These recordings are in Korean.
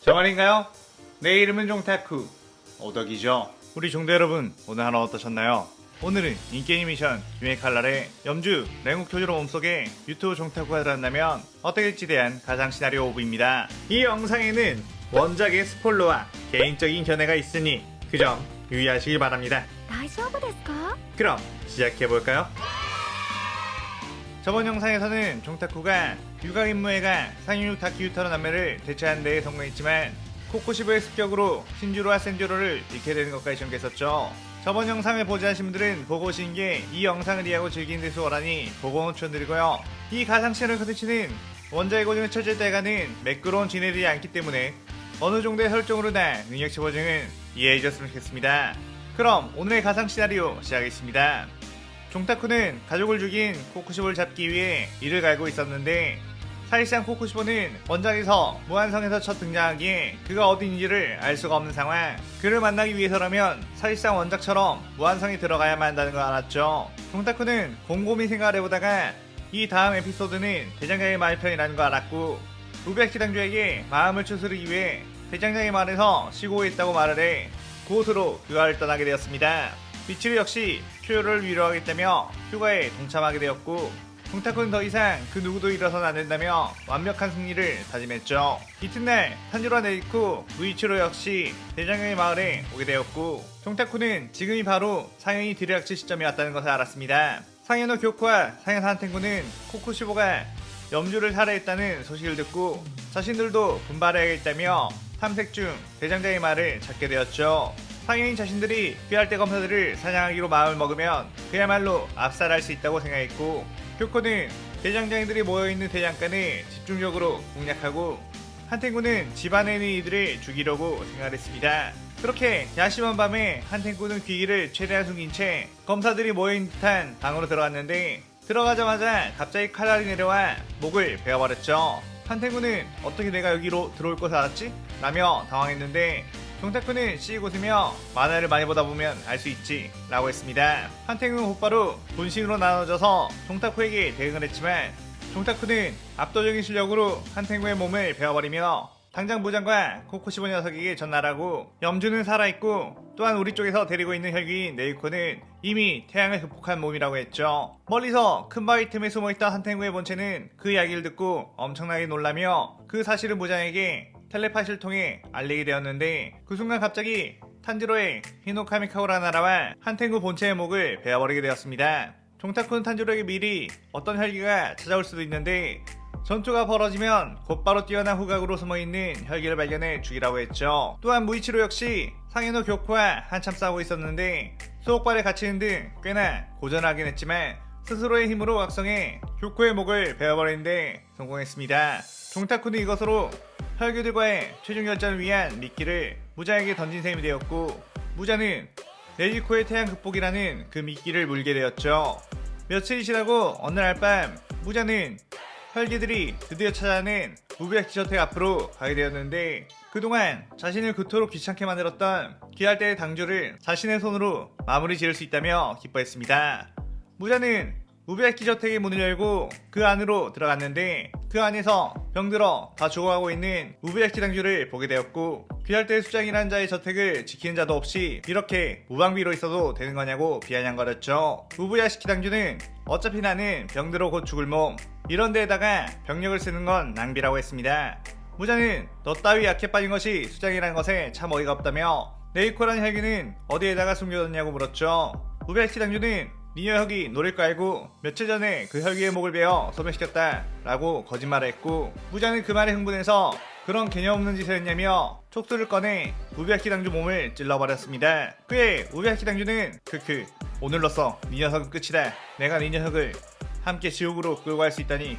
정말인가요? 내 이름은 종타쿠 오덕이죠. 우리 종대 여러분, 오늘 하루 어떠셨나요? 오늘은 인게임 미션 유의 칼날의 염주 랭국 교주로 몸속에 유튜브 종타쿠가 들어간다면 어떻게 될지 대한 가상 시나리오 오브입니다. 이 영상에는 원작의 스포일러와 개인적인 견해가 있으니 그 점 유의하시길 바랍니다. 大丈夫ですか? 그럼 시작해볼까요? 저번 영상에서는 종타쿠가 유각 임무회가 상인육 다키유타로 남매를 대체하는 데에 성공했지만 코코시보의 습격으로 신주로와 센주로를 잃게 되는 것까지 전개했었죠. 저번 영상을 보지 않으신 분들은 보고 오신 게 이 영상을 이해하고 즐기는 데 수월하니 보고 추천드리고요. 이 가상시나리오를 컨텐츠는 원작의 고증을 철저히 따라가는 매끄러운 진행들이 않기 때문에 어느 정도의 설정으로나 능력치 보증은 이해해 주셨으면 좋겠습니다. 그럼 오늘의 가상시나리오 시작하겠습니다. 종타쿠는 가족을 죽인 코쿠시보를 잡기 위해 이를 갈고 있었는데 사실상 코쿠시보는 원작에서 무한성에서 첫 등장하기에 그가 어디인지를 알 수가 없는 상황. 그를 만나기 위해서라면 사실상 원작처럼 무한성에 들어가야만 한다는 걸 알았죠. 종타쿠는 곰곰이 생각을 해보다가 이 다음 에피소드는 대장장의 마을편이라는 걸 알았고 우베야키 당주에게 마음을 추스르기 위해 대장장의 마을에서 쉬고 있다고 말을 해 그곳으로 휴가를 떠나게 되었습니다. 미치루 역시 큐요를 위로하겠다며 휴가에 동참하게 되었고 종타쿠는 더 이상 그 누구도 일어서는 안 된다며 완벽한 승리를 다짐했죠. 이튿날 탄지로와 네리쿠, 무이치로 역시 대장경의 마을에 오게 되었고 종타쿠는 지금이 바로 상현이 들이닥칠 시점이 왔다는 것을 알았습니다. 상현의 교쿠와 상현 한텐구는 코쿠시보가 염주를 살해했다는 소식을 듣고 자신들도 분발해야겠다며 탐색 중 대장장의 말을 찾게 되었죠. 상현이 자신들이 피할 때 검사들을 사냥하기로 마음을 먹으면 그야말로 압살할 수 있다고 생각했고 교코는 대장장이들이 모여있는 대장간을 집중적으로 공략하고 한텐구는 집안에 있는 이들을 죽이려고 생각했습니다. 그렇게 야심한 밤에 한텐구는 귀기를 최대한 숨긴 채 검사들이 모여있는 듯한 방으로 들어갔는데 들어가자마자 갑자기 칼날이 내려와 목을 베어버렸죠. 한텐구는 어떻게 내가 여기로 들어올 것을 알았지? 라며 당황했는데 종타쿠는 씩 웃으며 만화를 많이 보다 보면 알 수 있지 라고 했습니다. 한텐구는 곧바로 분신으로 나눠져서 종타쿠에게 대응을 했지만 종타쿠는 압도적인 실력으로 한텐구의 몸을 베어버리며 당장 무장과 코코시보 녀석에게 전달하고 염주는 살아있고 또한 우리 쪽에서 데리고 있는 혈귀인 네이코는 이미 태양을 극복한 몸이라고 했죠. 멀리서 큰 바위 틈에 숨어있던 한텐구의 본체는 그 이야기를 듣고 엄청나게 놀라며 그 사실을 무장에게 텔레파시를 통해 알리게 되었는데 그 순간 갑자기 탄지로의 히노카미카오라 나라와 한텐구 본체의 목을 베어버리게 되었습니다. 종타쿠는 탄지로에게 미리 어떤 혈기가 찾아올 수도 있는데 전투가 벌어지면 곧바로 뛰어난 후각으로 숨어있는 혈기를 발견해 죽이라고 했죠. 또한 무이치로 역시 상현의 교쿠와 한참 싸우고 있었는데 수옥발에 갇히는 등 꽤나 고전하긴 했지만 스스로의 힘으로 각성해 교쿠의 목을 베어버리는데 성공했습니다. 종타쿠는 이것으로 혈귀들과의 최종 결전을 위한 미끼를 무자에게 던진 셈이 되었고 무자는 네지코의 태양 극복이라는 그 미끼를 물게 되었죠. 며칠이 지나고 어느 날 밤 무자는 혈귀들이 드디어 찾아낸 우베야키 저택 앞으로 가게 되었는데 그동안 자신을 그토록 귀찮게 만들었던 귀할 때의 당조를 자신의 손으로 마무리 지을 수 있다며 기뻐했습니다. 무자는 우베야키 저택의 문을 열고 그 안으로 들어갔는데 그 안에서 병들어 다 죽어가고 있는 우베야키 당주를 보게 되었고 귀할 때의 수장이라는 자의 저택을 지키는 자도 없이 이렇게 무방비로 있어도 되는 거냐고 비아냥거렸죠. 우베야키 당주는 어차피 나는 병들어 곧 죽을 몸 이런 데에다가 병력을 쓰는 건 낭비라고 했습니다. 무자는 너 따위 약해 빠진 것이 수장이라는 것에 참 어이가 없다며 네이코라는 혈기는 어디에다가 숨겨뒀냐고 물었죠. 우베야키 당주는 니녀 혈기 노릴 거 알고 며칠 전에 그 혈기의 목을 베어 소멸시켰다 라고 거짓말을 했고 무자는 그 말에 흥분해서 그런 개념 없는 짓을 했냐며 촉수를 꺼내 우베야키 당주 몸을 찔러버렸습니다. 그에 우베야키 당주는 크크 오늘로써 니 녀석은 끝이다. 내가 니 녀석을 함께 지옥으로 끌고 갈 수 있다니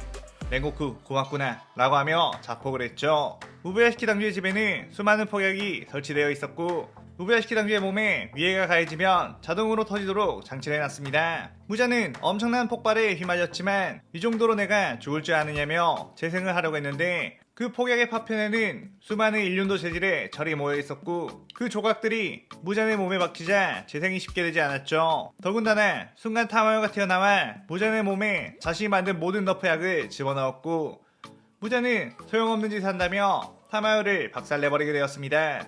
랭고쿠 고맙구나 라고 하며 자폭을 했죠. 우베야키 당주의 집에는 수많은 폭약이 설치되어 있었고 우베야키 당주의 몸에 위해가 가해지면 자동으로 터지도록 장치를 해놨습니다. 무자는 엄청난 폭발에 휘말렸지만 이 정도로 내가 죽을 줄 아느냐며 재생을 하려고 했는데 그 폭약의 파편에는 수많은 일륜도 재질의 철이 모여 있었고 그 조각들이 무잔의 몸에 박히자 재생이 쉽게 되지 않았죠. 더군다나 순간 탐화효가 튀어나와 무잔의 몸에 자신이 만든 모든 너프약을 집어넣었고 무자는 소용없는 짓을 한다며 타마요를 박살내버리게 되었습니다.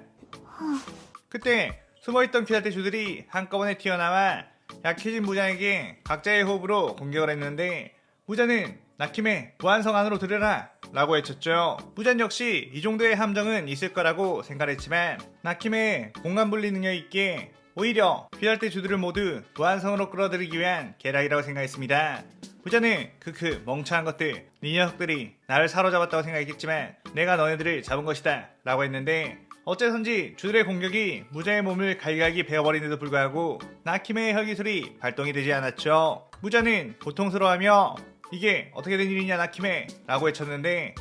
그때 숨어있던 귀할대 주들이 한꺼번에 튀어나와 약해진 무장에게 각자의 호흡으로 공격을 했는데 무자는 나킴의 무한성 안으로 들여라 라고 외쳤죠. 무잔 역시 이 정도의 함정은 있을 거라고 생각했지만 나킴의 공간분리 능력이 있기에 오히려 귀할대 주들을 모두 무한성으로 끌어들이기 위한 계략이라고 생각했습니다. 무자는 크크 멍청한 것들, 이 녀석들이 나를 사로잡았다고 생각했겠지만 내가 너네들을 잡은 것이다 라고 했는데 어째선지 주들의 공격이 무자의 몸을 갈기갈기 베어버리는데도 불구하고 나킴의 혈기술이 발동이 되지 않았죠. 무자는 고통스러워하며 이게 어떻게 된 일이냐 나킴에 라고 외쳤는데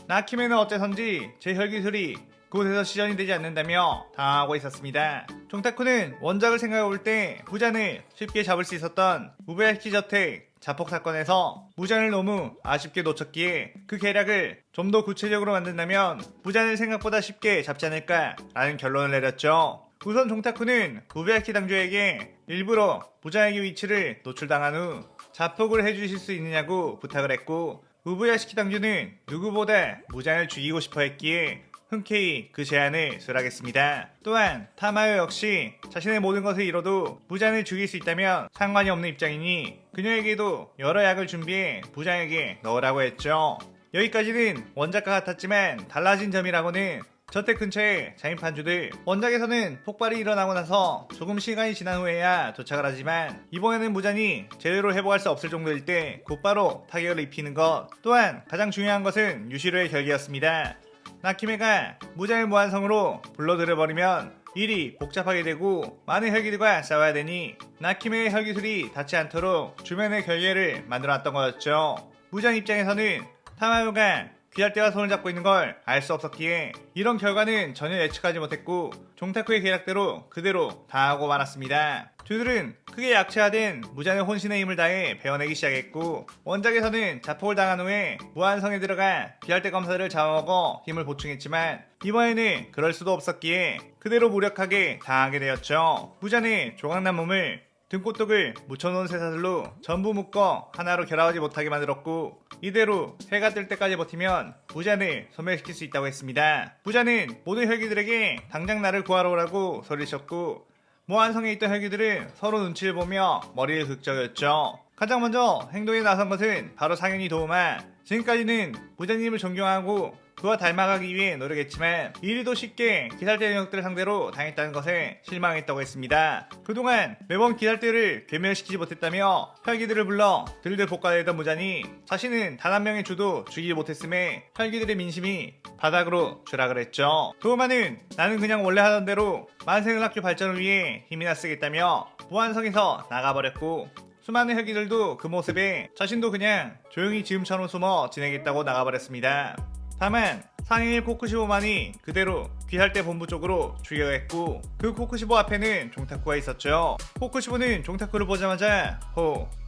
나킴에는 어째선지 제 혈기술이 그곳에서 시전이 되지 않는다며 당하고 있었습니다. 종타쿠는 원작을 생각해볼 때 무잔을 쉽게 잡을 수 있었던 우베야키 저택 자폭 사건에서 무잔을 너무 아쉽게 놓쳤기에 그 계략을 좀 더 구체적으로 만든다면 무잔을 생각보다 쉽게 잡지 않을까 라는 결론을 내렸죠. 우선 종타쿠는 우베야키 당주에게 일부러 무잔에게 위치를 노출당한 후 자폭을 해주실 수 있느냐고 부탁을 했고 우부야시키 당주는 누구보다 무잔을 죽이고 싶어 했기에 흔쾌히 그 제안을 수락했습니다. 또한 타마요 역시 자신의 모든 것을 잃어도 무잔을 죽일 수 있다면 상관이 없는 입장이니 그녀에게도 여러 약을 준비해 무잔에게 넣으라고 했죠. 여기까지는 원작과 같았지만 달라진 점이라고는 저택 근처의 자인판주들, 원작에서는 폭발이 일어나고 나서 조금 시간이 지난 후에야 도착을 하지만 이번에는 무잔이 제대로 회복할 수 없을 정도일 때 곧바로 타격을 입히는 것, 또한 가장 중요한 것은 유시로의 결기였습니다. 나키메가 무장의 무한성으로 불러들여버리면 일이 복잡하게 되고 많은 혈기들과 싸워야 되니 나키메의 혈기술이 닿지 않도록 주변의 결계를 만들어놨던 거였죠. 무장 입장에서는 타마요가 귀할대와 손을 잡고 있는 걸 알 수 없었기에 이런 결과는 전혀 예측하지 못했고 종타쿠의 계략대로 그대로 당하고 말았습니다. 주들은 크게 약체화된 무잔의 혼신의 힘을 다해 베어내기 시작했고 원작에서는 자폭을 당한 후에 무한성에 들어가 귀할대 검사들을 잡아먹어 힘을 보충했지만 이번에는 그럴 수도 없었기에 그대로 무력하게 당하게 되었죠. 무잔의 조각난 몸을 등꽃독을 묻혀놓은 쇠사슬로 전부 묶어 하나로 결합하지 못하게 만들었고 이대로 해가 뜰 때까지 버티면 무잔을 소멸시킬 수 있다고 했습니다. 무잔은 모든 혈기들에게 당장 나를 구하러 오라고 소리쳤고 무한성에 있던 혈기들은 서로 눈치를 보며 머리를 긁적였죠. 가장 먼저 행동에 나선 것은 바로 상현이 도우마. 지금까지는 무잔님을 존경하고 그와 닮아가기 위해 노력했지만 이리도 쉽게 기살대 영역들을 상대로 당했다는 것에 실망했다고 했습니다. 그동안 매번 기살대를 괴멸시키지 못했다며 혈기들을 불러 들들 볶아내던 무잔이 자신은 단 한 명의 주도 죽이지 못했음에 혈기들의 민심이 바닥으로 추락을 했죠. 도우마는 나는 그냥 원래 하던 대로 만생을 학교 발전을 위해 힘이나 쓰겠다며 무한성에서 나가버렸고 수많은 혈기들도 그 모습에 자신도 그냥 조용히 지금처럼 숨어 지내겠다고 나가버렸습니다. 다만 상일 코쿠시보만이 그대로 귀할대 본부 쪽으로 출격했고 그 코쿠시보 앞에는 종타쿠가 있었죠. 코쿠시보는 종타쿠를 보자마자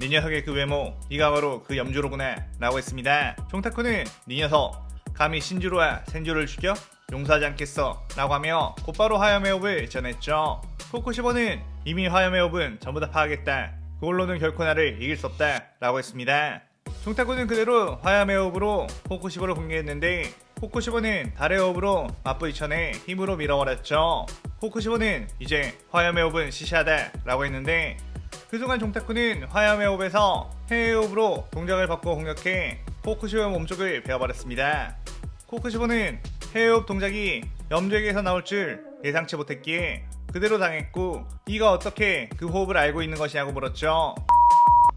네 녀석의 그 외모, 네가 바로 그 염주로구나 라고 했습니다. 종타쿠는 네 녀석 감히 신주로와 센주를 죽여? 용서하지 않겠어 라고 하며 곧바로 화염의 호흡을 전했죠. 코쿠시보는 이미 화염의 호흡은 전부 다 파악했다. 그걸로는 결코 나를 이길 수 없다 라고 했습니다. 종타쿠는 그대로 화염의 호흡으로 코쿠시보를 공격했는데 코쿠시보는 달의 호흡으로 맞부딪혀내 힘으로 밀어버렸죠. 코쿠시보는 이제 화염의 호흡은 시시하다 라고 했는데 그 순간 종타쿠는 화염의 호흡에서 해의 호흡으로 동작을 바꾸어 공격해 코쿠시보의 몸쪽을 베어버렸습니다. 코쿠시보는 해의 호흡 동작이 염주에게서 나올 줄 예상치 못했기에 그대로 당했고 네가 어떻게 그 호흡을 알고 있는 것이냐고 물었죠.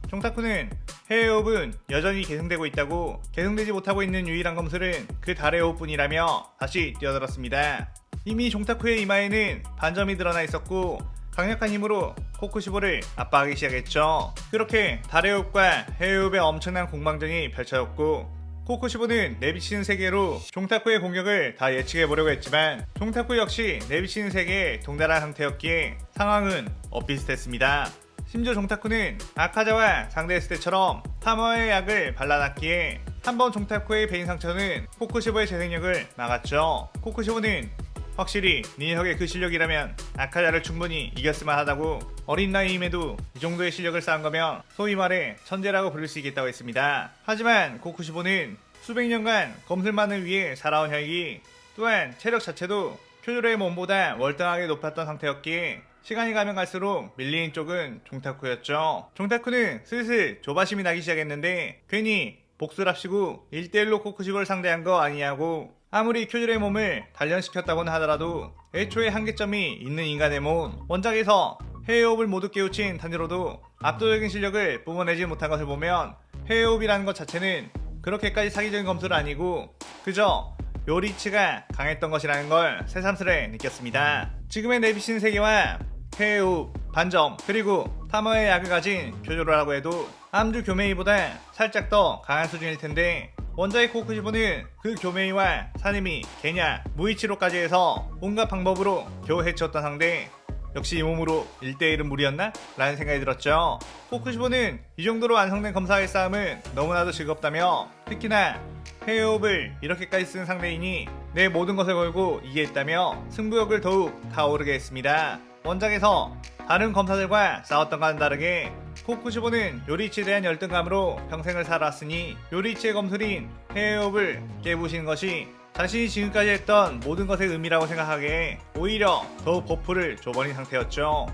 종타쿠는 해의 호흡은 여전히 계승되고 있다고 계승되지 못하고 있는 유일한 검술은 그 달의 호흡뿐이라며 다시 뛰어들었습니다. 이미 종타쿠의 이마에는 반점이 드러나 있었고 강력한 힘으로 코쿠시보를 압박하기 시작했죠. 그렇게 달의 호흡과 해의 호흡의 엄청난 공방전이 펼쳐졌고 코쿠시보는 내비치는 세계로 종타쿠의 공격을 다 예측해보려고 했지만 종타쿠 역시 내비치는 세계에 동달한 상태였기에 상황은 엇비슷했습니다. 심지어 종타쿠는 아카자와 상대했을 때처럼 타마의 약을 발라놨기에 한번 종타쿠의 베인 상처는 코쿠시보의 재생력을 막았죠. 코쿠시보는 확실히 네 녀석의 그 실력이라면 아카자를 충분히 이겼을만 하다고 어린 나이임에도 이 정도의 실력을 쌓은 거면 소위 말해 천재라고 부를 수 있겠다고 했습니다. 하지만 코쿠시보는 수백 년간 검술만을 위해 살아온 혈기 또한 체력 자체도 쿄조로의 몸보다 월등하게 높았던 상태였기에 시간이 가면 갈수록 밀리는 쪽은 종타쿠였죠. 종타쿠는 슬슬 조바심이 나기 시작했는데 괜히 복수랍시고 1대1로 코쿠시보를 상대한 거 아니냐고, 아무리 쿄조로의 몸을 단련시켰다고는 하더라도 애초에 한계점이 있는 인간의 몸, 원작에서 해외호흡을 모두 깨우친 단지로도 압도적인 실력을 뿜어내지 못한 것을 보면 해외호흡이라는 것 자체는 그렇게까지 사기적인 검술은 아니고 그저 요리치가 강했던 것이라는 걸 새삼스레 느꼈습니다. 지금의 내비신 세계와 해외호흡, 반점, 그리고 탐험의 약을 가진 쿄조로라고 해도 암주 교메이보다 살짝 더 강한 수준일 텐데, 원작의 코쿠시보는 그 교메이와 사네미, 게냐, 무이치로까지 해서 온갖 방법으로 겨우 해치웠던 상대, 역시 이 몸으로 1대1은 무리였나? 라는 생각이 들었죠. 코쿠시보는 이 정도로 완성된 검사의 싸움은 너무나도 즐겁다며, 특히나 해외호흡을 이렇게까지 쓴 상대이니 내 모든 것을 걸고 이기했다며 승부욕을 더욱 타오르게 했습니다. 원작에서 다른 검사들과 싸웠던과는 다르게 코쿠시보는 요리치에 대한 열등감으로 평생을 살아왔으니 요리치의 검술인 해외호흡을 깨부시는 것이 자신이 지금까지 했던 모든 것의 의미라고 생각하기에 오히려 더욱 버프를 줘버린 상태였죠.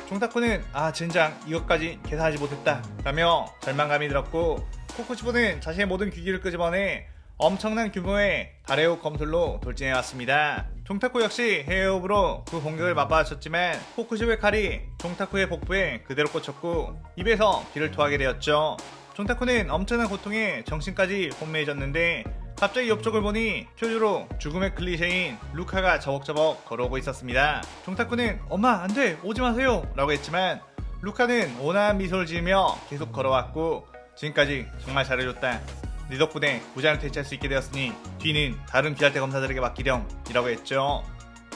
종타쿠는 젠장 이것까지 계산하지 못했다 라며 절망감이 들었고, 코쿠시보는 자신의 모든 귀기를 끄집어내 엄청난 규모의 달해호흡 검술로 돌진해왔습니다. 종타쿠 역시 해외호흡으로 그 공격을 맞받아쳤지만 코쿠시보의 칼이 종타쿠의 복부에 그대로 꽂혔고 입에서 피를 토하게 되었죠. 종타쿠는 엄청난 고통에 정신까지 혼미해졌는데 갑자기 옆쪽을 보니 쿄조로 죽음의 클리셰인 루카가 저벅저벅 걸어오고 있었습니다. 종타쿠는 엄마 안돼 오지마세요 라고 했지만 루카는 온화한 미소를 지으며 계속 걸어왔고, 지금까지 정말 잘해줬다, 네 덕분에 무장을 퇴치할 수 있게 되었으니 뒤는 다른 귀할대 검사들에게 맡기렴 이라고 했죠.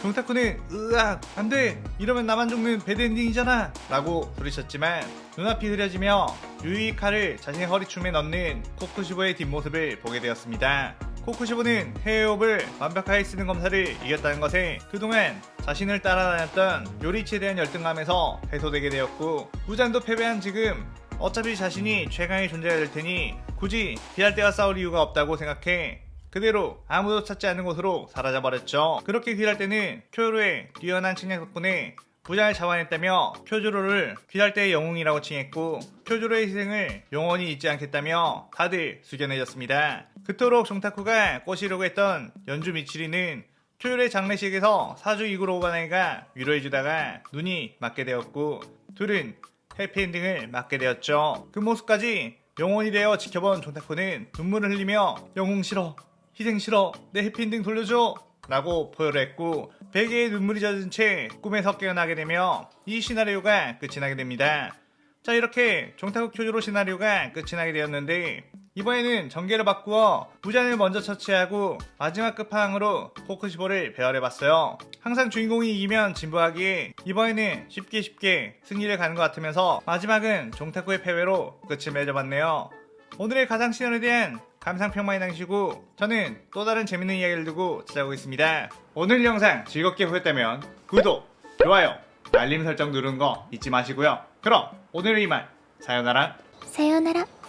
종타쿠는 으악 안돼 이러면 나만 죽는 배드엔딩이잖아 라고 소리쳤지만 눈앞이 흐려지며 유유히 칼을 자신의 허리춤에 넣는 코쿠시보의 뒷모습을 보게 되었습니다. 코쿠시보는 해외호흡을 완벽하게 쓰는 검사를 이겼다는 것에 그동안 자신을 따라다녔던 요리치에 대한 열등감에서 해소되게 되었고, 무장도 패배한 지금 어차피 자신이 최강의 존재가 될 테니 굳이 귀할대와 싸울 이유가 없다고 생각해 그대로 아무도 찾지 않는 곳으로 사라져버렸죠. 그렇게 귀할대는 쿄조로의 뛰어난 측량 덕분에 부장을 잡아냈다며 쿄조로를 귀할대의 영웅이라고 칭했고, 쿄조로의 희생을 영원히 잊지 않겠다며 다들 숙연해졌습니다. 그토록 종타쿠가 꼬시려고 했던 연주 미치리는 쿄조로의 장례식에서 사주 이구로 오가나이가 위로해주다가 눈이 맞게 되었고 둘은 해피엔딩을 맞게 되었죠. 그 모습까지 영혼이 되어 지켜본 종타쿠는 눈물을 흘리며 영웅 싫어, 희생 싫어, 내 해피엔딩 돌려줘 라고 포효를 했고 베개에 눈물이 젖은 채 꿈에서 깨어나게 되며 이 시나리오가 끝이 나게 됩니다. 자, 이렇게 종타쿠 쿄조로 시나리오가 끝이 나게 되었는데 이번에는 전개를 바꾸어 무잔을 먼저 처치하고 마지막 끝판왕으로 코쿠시보를 배열해봤어요. 항상 주인공이 이기면 진부하기에 이번에는 쉽게 승리를 가는 것 같으면서 마지막은 종타쿠의 패배로 끝을 맺어봤네요. 오늘의 가상시연에 대한 감상평만이 남기시고 저는 또 다른 재밌는 이야기를 두고 찾아오겠습니다. 오늘 영상 즐겁게 보셨다면 구독, 좋아요, 알림 설정 누르는 거 잊지 마시고요. 그럼 오늘은 이만 사요나라.さようなら。